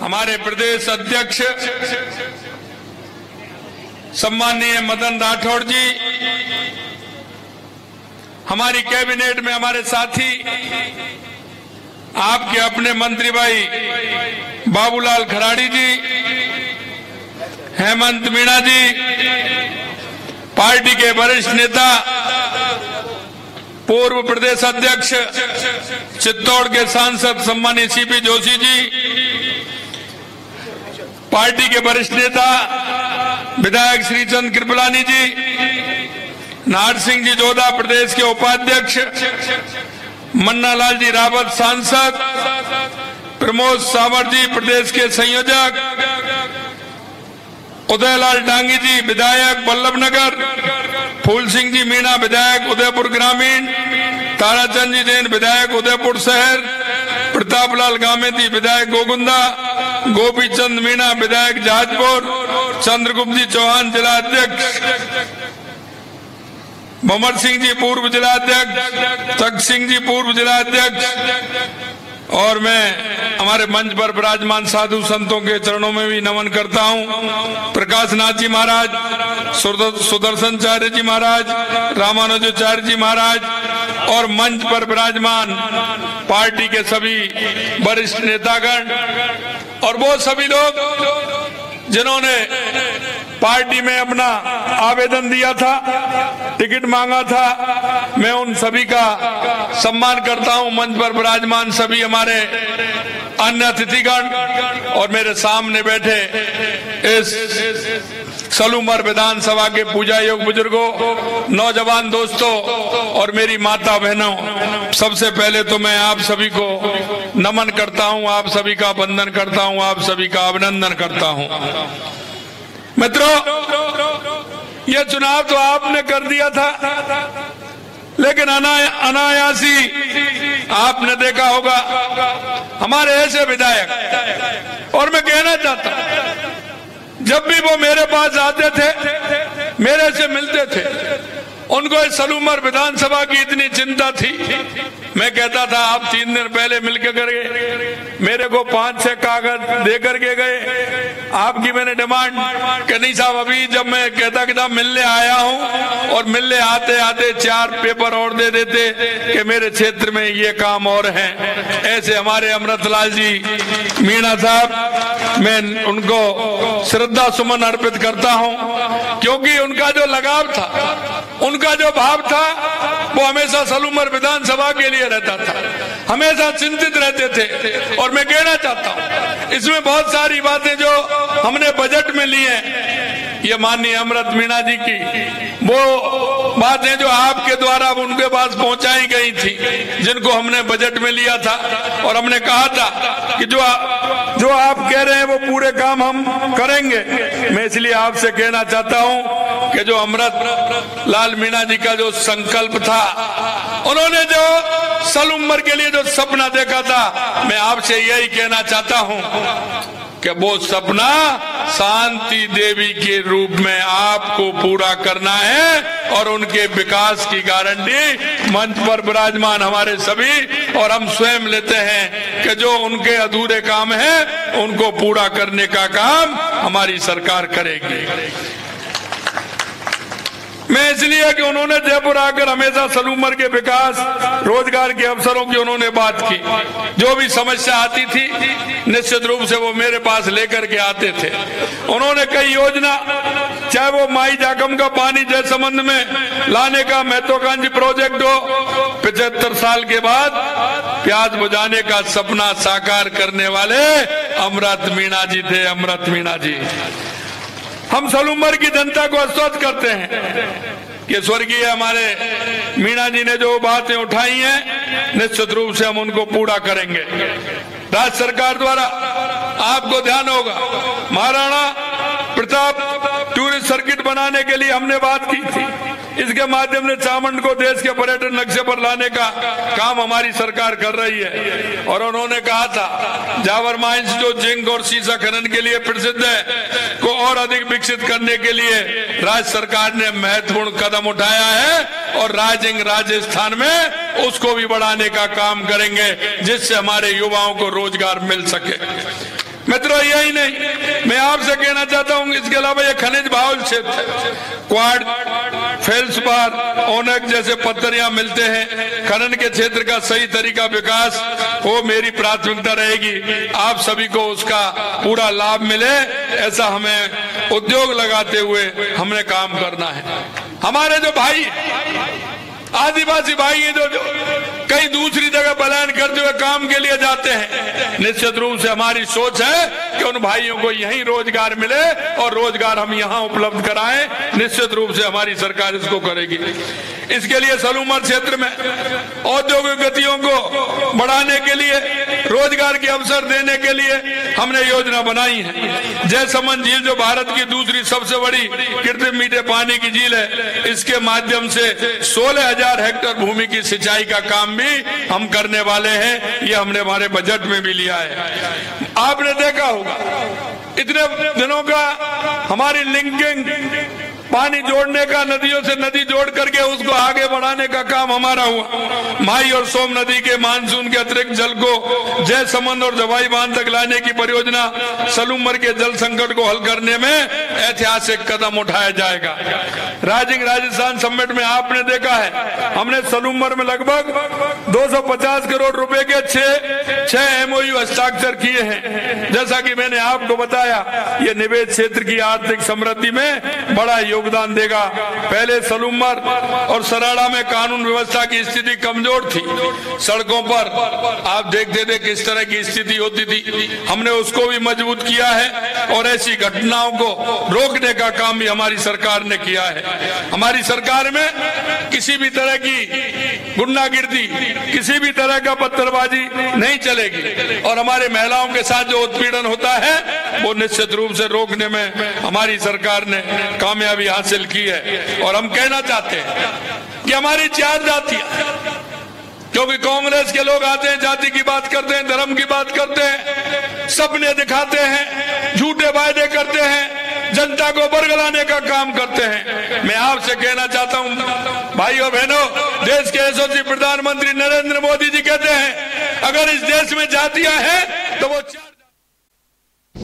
हमारे प्रदेश अध्यक्ष सम्माननीय मदन राठौड़ जी, हमारी कैबिनेट में हमारे साथी, आपके अपने मंत्री भाई बाबूलाल खराड़ी जी, हेमंत मीणा जी, पार्टी के वरिष्ठ नेता पूर्व प्रदेश अध्यक्ष चित्तौड़ के सांसद सम्मानीय सीपी जोशी जी, पार्टी के वरिष्ठ नेता विधायक श्रीचंद कृपलानी जी, नाहर सिंह जी जोधा प्रदेश के उपाध्यक्ष, मन्नालाल जी रावत सांसद, प्रमोद सावर जी प्रदेश के संयोजक, उदयलाल डांगी जी विधायक बल्लभनगर, फूल सिंह जी मीणा विधायक उदयपुर ग्रामीण, ताराचंद जी जैन विधायक उदयपुर शहर, प्रतापलाल गामेती विधायक गोगुंदा, गोपी चंद मीणा विधायक जहाजपुर, चंद्रगुप्त जी चौहान जिला अध्यक्ष, भंवर सिंह जी पूर्व जिला अध्यक्ष, तक सिंह जी पूर्व जिला अध्यक्ष, और मैं हमारे मंच पर विराजमान साधु संतों के चरणों में भी नमन करता हूं। प्रकाश नाथ जी महाराज, सुदर्शनचार्य जी महाराज, रामानुजाचार्य जी महाराज और मंच पर विराजमान पार्टी के सभी वरिष्ठ नेतागण और वो सभी लोग जिन्होंने पार्टी में अपना आवेदन दिया था, टिकट मांगा था, मैं उन सभी का सम्मान करता हूं। मंच पर विराजमान सभी हमारे अन्य अतिथिगण और मेरे सामने बैठे इस सलूमर विधानसभा के पूजा योग बुजुर्गों, नौजवान दोस्तों और मेरी माता बहनों, सबसे पहले तो मैं आप सभी को नमन करता हूं, आप सभी का वंदन करता हूं, आप सभी का अभिनंदन करता हूं। मित्रों, यह चुनाव तो आपने कर दिया था, लेकिन अनायासी आपने देखा होगा हमारे ऐसे विधायक, और मैं कहना चाहता हूं जब भी वो मेरे पास आते थे, मेरे से मिलते थे, उनको इस सलूमर विधानसभा की इतनी चिंता थी। मैं कहता था आप 3 दिन पहले मिलकर गए, मेरे को 5-6 कागज दे करके गए। आपकी मैंने डिमांड कि नहीं साहब, अभी जब मैं कहता कि साहब मिलने आया हूं, और मिलने आते आते 4 पेपर और दे देते कि मेरे क्षेत्र में ये काम और है। ऐसे हमारे अमृतलाल जी मीणा साहब, मैं उनको श्रद्धा सुमन अर्पित करता हूं, क्योंकि उनका जो लगाव था, उनका जो भाव था, वो हमेशा सलूमर विधानसभा के लिए रहता था, हमेशा चिंतित रहते थे। और मैं कहना चाहता हूं इसमें बहुत सारी बातें जो हमने बजट में ली हैं, ये माननीय अमृत मीणा जी की वो बातें जो आपके द्वारा उनके पास पहुंचाई गई थी, जिनको हमने बजट में लिया था, और हमने कहा था कि जो आप कह रहे हैं वो पूरे काम हम करेंगे। मैं इसलिए आपसे कहना चाहता हूं कि जो अमृत लाल मीणा जी का जो संकल्प था, उन्होंने जो सलूमर के लिए जो सपना देखा था, मैं आपसे यही कहना चाहता हूं कि वो सपना शांति देवी के रूप में आपको पूरा करना है, और उनके विकास की गारंटी मंच पर विराजमान हमारे सभी और हम स्वयं लेते हैं कि जो उनके अधूरे काम हैं उनको पूरा करने का काम हमारी सरकार करेगी। मैं इसलिए कि उन्होंने जयपुर आकर हमेशा सलूमर के विकास, रोजगार के अवसरों की उन्होंने बात की। जो भी समस्या आती थी निश्चित रूप से वो मेरे पास लेकर के आते थे। उन्होंने कई योजना, चाहे वो माई जागम का पानी जयसमंद में लाने का महत्वाकांक्षी प्रोजेक्ट हो, 75 साल के बाद प्यास बुझाने का सपना साकार करने वाले अमृत मीणा जी थे। अमृत मीणा जी, हम सलूमर की जनता को आश्वस्त करते हैं कि स्वर्गीय हमारे मीणा जी ने जो बातें उठाई हैं, निश्चित रूप से हम उनको पूरा करेंगे। राज्य सरकार द्वारा आपको ध्यान होगा, महाराणा प्रताप टूरिस्ट सर्किट बनाने के लिए हमने बात की थी। इसके माध्यम से चामंड को देश के पर्यटन नक्शे पर लाने का काम हमारी सरकार कर रही है। और उन्होंने कहा था जावर माइंस जो जिंक और सीसा खनन के लिए प्रसिद्ध है, को और अधिक विकसित करने के लिए राज्य सरकार ने महत्वपूर्ण कदम उठाया है, और राइजिंग राजस्थान में उसको भी बढ़ाने का काम करेंगे, जिससे हमारे युवाओं को रोजगार मिल सके। मित्रों यही नहीं, मैं आपसे कहना चाहता हूँ इसके अलावा ये खनिज बाहुल क्षेत्र, क्वाड, फेल्सपार, ओनक जैसे पत्थर यहाँ मिलते हैं, खनन के क्षेत्र का सही तरीका विकास वो मेरी प्राथमिकता रहेगी। आप सभी को उसका पूरा लाभ मिले ऐसा हमें उद्योग लगाते हुए हमने काम करना है। हमारे जो भाई आदिवासी भाई हैं जो कहीं दूसरी जगह पलायन करते हुए काम के लिए जाते हैं, निश्चित रूप से हमारी सोच है कि उन भाइयों को यहीं रोजगार मिले और रोजगार हम यहां उपलब्ध कराएं। निश्चित रूप से हमारी सरकार इसको करेगी। इसके लिए सलूमर क्षेत्र में औद्योगिक गतियों को बढ़ाने के लिए, रोजगार के अवसर देने के लिए हमने योजना बनाई है। जयसमंद झील जो भारत की दूसरी सबसे बड़ी कृत्रिम मीठे पानी की झील है, इसके माध्यम से 16,000 हेक्टेयर भूमि की सिंचाई का काम भी हम करने वाले हैं। ये हमने हमारे बजट में भी लिया है। आपने देखा होगा इतने दिनों का हमारी लिंकिंग, पानी जोड़ने का, नदियों से नदी जोड़ करके उसको आगे बढ़ाने का काम हमारा हुआ। माई और सोम नदी के मानसून के अतिरिक्त जल को जयसमंद और दवाई बांध तक लाने की परियोजना सलूमर के जल संकट को हल करने में ऐतिहासिक कदम उठाया जाएगा। राइजिंग राजस्थान समिट में आपने देखा है हमने सलूमर में लगभग 250 करोड़ रुपए के 6 MOU हस्ताक्षर किए हैं। जैसा कि मैंने आपको बताया, ये निवेश क्षेत्र की आर्थिक समृद्धि में बड़ा योगदान देगा। पहले सलूमर और सराड़ा में कानून व्यवस्था की स्थिति कमजोर थी। सड़कों पर आप देखते थे किस तरह की स्थिति होती थी। हमने उसको भी मजबूत किया है और ऐसी घटनाओं को रोकने का काम भी हमारी सरकार ने किया है। हमारी सरकार में किसी भी तरह की गुंडागिर्दी, किसी भी तरह का पत्थरबाजी नहीं चलेगी और हमारे महिलाओं के साथ जो उत्पीड़न होता है वो निश्चित रूप से रोकने में हमारी सरकार ने कामयाबी हासिल की है। और हम कहना चाहते हैं कि हमारी 4 जातियां, क्योंकि कांग्रेस के लोग आते हैं, जाति की बात करते हैं, धर्म की बात करते हैं, सपने दिखाते हैं, झूठे वायदे करते हैं, जनता को बरगलाने का काम करते हैं। मैं आपसे कहना चाहता हूं भाइयों बहनों, देश के यशस्वी प्रधानमंत्री नरेंद्र मोदी जी कहते हैं अगर इस देश में जातियां हैं तो वो